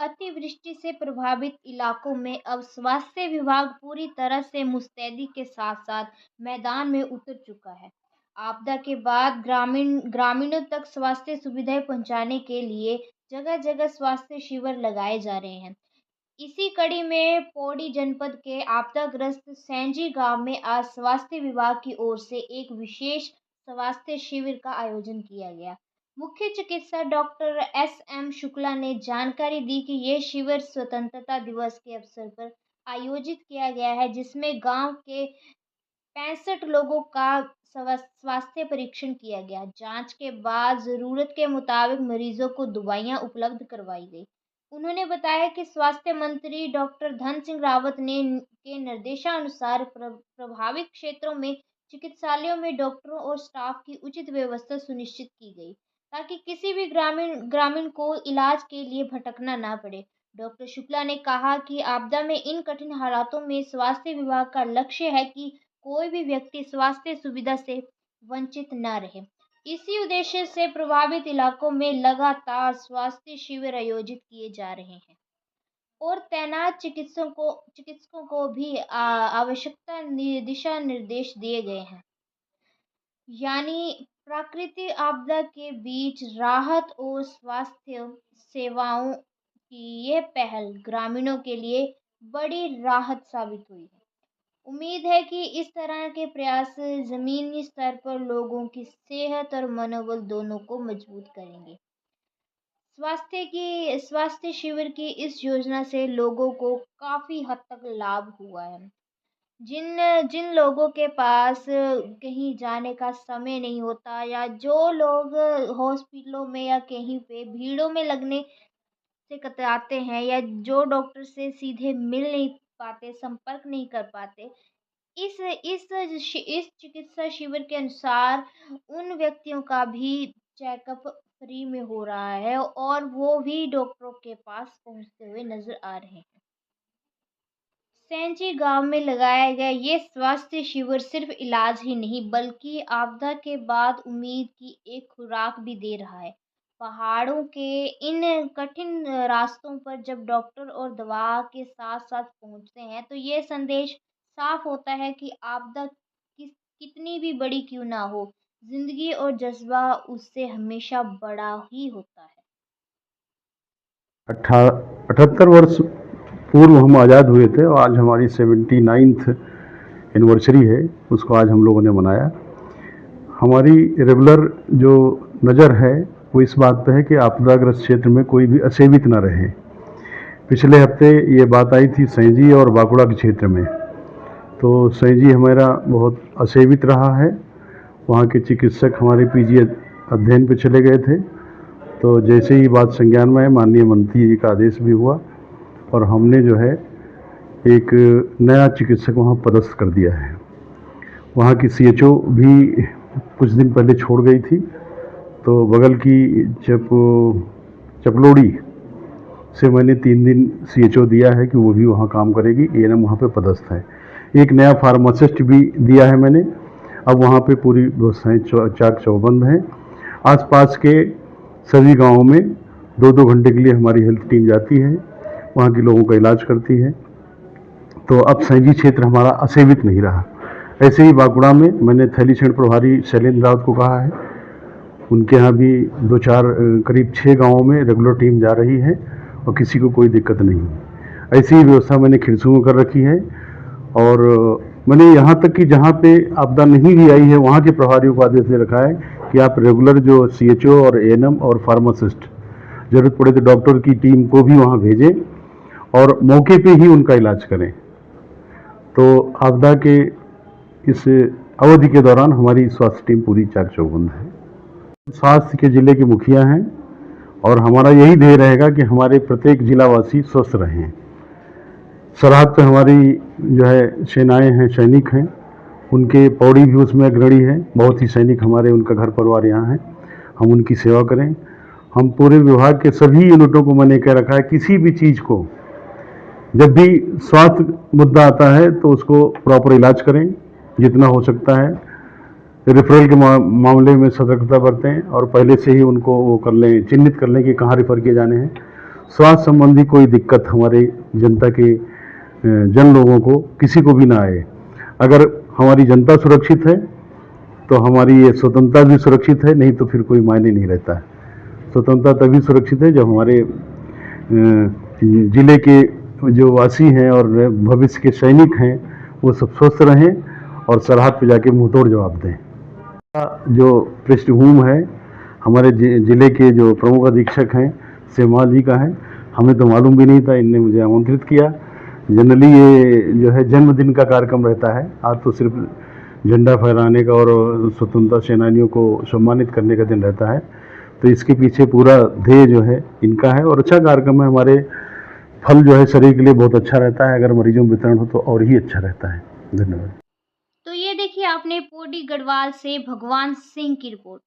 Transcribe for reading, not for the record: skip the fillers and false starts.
अतिवृष्टि से प्रभावित इलाकों में अब स्वास्थ्य विभाग पूरी तरह से मुस्तैदी के साथ-साथ मैदान में उतर चुका है। आपदा के बाद ग्रामीणों तक स्वास्थ्य सुविधाएं पहुंचाने के लिए जगह-जगह स्वास्थ्य शिविर लगाए जा रहे हैं। इसी कड़ी में पौड़ी जनपद के आपदाग्रस्त सैंजी गांव में आज स्वास्थ्य विभाग की ओर से एक विशेष स्वास्थ्य शिविर का आयोजन किया गया। मुख्य चिकित्सक डॉक्टर एस.एम. शुक्ला ने जानकारी दी कि यह शिविर स्वतंत्रता दिवस के अवसर पर आयोजित किया गया है, जिसमें गांव के 65 लोगों का स्वास्थ्य परीक्षण किया गया। जांच के बाद जरूरत के मुताबिक मरीजों को दवाइयां उपलब्ध करवाई गई। उन्होंने बताया कि स्वास्थ्य मंत्री डॉक्टर धन सिंह रावत ने के निर्देशानुसार प्रभावित क्षेत्रों में चिकित्सालयों में डॉक्टरों और स्टाफ की उचित व्यवस्था सुनिश्चित की गई, ताकि किसी भी ग्रामीण को इलाज के लिए भटकना ना पड़े। डॉक्टर शुक्ला ने कहा कि आपदा में इन कठिन हालातों में स्वास्थ्य विभाग का लक्ष्य है कि कोई भी व्यक्ति स्वास्थ्य सुविधा से वंचित न रहे। इसी उद्देश्य से प्रभावित इलाकों में लगातार स्वास्थ्य शिविर आयोजित किए जा रहे हैं और तैनात चिकित्सकों को भी आवश्यकता दिशा निर्देश दिए गए हैं। यानी प्राकृतिक आपदा के बीच राहत और स्वास्थ्य सेवाओं की यह पहल ग्रामीणों के लिए बड़ी राहत साबित हुई है। उम्मीद है कि इस तरह के प्रयास जमीनी स्तर पर लोगों की सेहत और मनोबल दोनों को मजबूत करेंगे। स्वास्थ्य शिविर की इस योजना से लोगों को काफी हद तक लाभ हुआ है। जिन लोगों के पास कहीं जाने का समय नहीं होता, या जो लोग हॉस्पिटलों में या कहीं पे भीड़ों में लगने से कतराते हैं, या जो डॉक्टर से सीधे मिल नहीं पाते, संपर्क नहीं कर पाते, इस चिकित्सा शिविर के अनुसार उन व्यक्तियों का भी चेकअप फ्री में हो रहा है और वो भी डॉक्टरों के पास पहुंचते हुए नजर आ रहे हैं। सैंची गांव में लगाया गया ये स्वास्थ्य शिविर सिर्फ इलाज ही नहीं, बल्कि आपदा के बाद उम्मीद की एक खुराक भी दे रहा है। पहाड़ों के इन कठिन रास्तों पर जब डॉक्टर और दवा के साथ साथ पहुंचते हैं, तो ये संदेश साफ होता है कि आपदा कितनी भी बड़ी क्यों ना हो, जिंदगी और जज्बा उससे हमेशा बड़ा ही होता है। 78 वर्ष पूर्व हम आज़ाद हुए थे और आज हमारी 79th एनिवर्सरी है, उसको आज हम लोगों ने मनाया। हमारी रेगुलर जो नज़र है वो इस बात पे है कि आपदाग्रस्त क्षेत्र में कोई भी असेवित न रहे। पिछले हफ्ते ये बात आई थी सैंजी और बांकुड़ा के क्षेत्र में, तो सैंजी हमारा बहुत असेवित रहा है। वहाँ के चिकित्सक हमारे पीजी अध्ययन पे चले गए थे, तो जैसे ही बात संज्ञान में आए, माननीय मंत्री जी का आदेश भी हुआ और हमने जो है एक नया चिकित्सक वहाँ पदस्थ कर दिया है। वहाँ की सीएचओ भी कुछ दिन पहले छोड़ गई थी, तो बगल की चपलोड़ी से मैंने 3 दिन सीएचओ दिया है कि वो भी वहाँ काम करेगी, एएनएम वहाँ पे पदस्थ है। एक नया फार्मासिस्ट भी दिया है मैंने। अब वहाँ पे पूरी व्यवस्थाएँ चाक चौबंद हैं। आसपास के सभी गाँवों में 2-2 घंटे के लिए हमारी हेल्थ टीम जाती है, वहाँ के लोगों का इलाज करती है। तो अब सैंजी क्षेत्र हमारा असेवित नहीं रहा। ऐसे ही बांकुड़ा में मैंने थैलीसैंण प्रभारी शैलेंद्र रावत को कहा है, उनके यहाँ भी 2-4 करीब 6 गाँवों में रेगुलर टीम जा रही है और किसी को कोई दिक्कत नहीं है। ऐसी ही व्यवस्था मैंने खिरसू में कर रखी है और मैंने यहाँ तक कि जहाँ पे आपदा नहीं भी आई है, वहाँ के प्रभारियों को आदेश दे रखा है कि आप रेगुलर जो सीएचओ और एएनएम और फार्मासिस्ट, ज़रूरत पड़े तो डॉक्टर की टीम को भी वहाँ भेजें और मौके पे ही उनका इलाज करें। तो आपदा के इस अवधि के दौरान हमारी स्वास्थ्य टीम पूरी चाक चौबंद है। स्वास्थ्य के जिले के मुखिया हैं और हमारा यही ध्येय रहेगा कि हमारे प्रत्येक जिलावासी स्वस्थ रहें। सरहद पे हमारी जो है सेनाएं हैं, सैनिक हैं, उनके पौड़ी भी उसमें अग्रणी है। बहुत ही सैनिक हमारे, उनका घर परिवार यहाँ है, हम उनकी सेवा करें। हम पूरे विभाग के सभी यूनिटों को मैंने कह रखा है, किसी भी चीज़ को जब भी स्वास्थ्य मुद्दा आता है तो उसको प्रॉपर इलाज करें, जितना हो सकता है। रेफरल के मामले में सतर्कता बरतें और पहले से ही उनको वो कर लें, चिन्हित कर लें कि कहाँ रेफर किए जाने हैं। स्वास्थ्य संबंधी कोई दिक्कत हमारे जनता के जन लोगों को किसी को भी ना आए। अगर हमारी जनता सुरक्षित है तो हमारी ये स्वतंत्रता भी सुरक्षित है, नहीं तो फिर कोई मायने नहीं रहता है। स्वतंत्रता तभी सुरक्षित है जब हमारे जिले के जो वासी हैं और भविष्य के सैनिक हैं वो सब स्वस्थ रहें और सरहद पे जाके मुंहतोड़ जवाब दें। जो पृष्ठभूमि है हमारे जिले के जो प्रमुख अधीक्षक हैं सेमाल जी का है, हमें तो मालूम भी नहीं था, इनने मुझे आमंत्रित किया। जनरली ये जो है जन्मदिन का कार्यक्रम रहता है, आज तो सिर्फ झंडा फहराने का और स्वतंत्रता सेनानियों को सम्मानित करने का दिन रहता है। तो इसके पीछे पूरा ध्येय जो है इनका है और अच्छा कार्यक्रम है। हमारे फल जो है शरीर के लिए बहुत अच्छा रहता है, अगर मरीजों में वितरण हो तो और ही अच्छा रहता है। धन्यवाद। तो ये देखिए आपने पौड़ी गढ़वाल से भगवान सिंह की रिपोर्ट।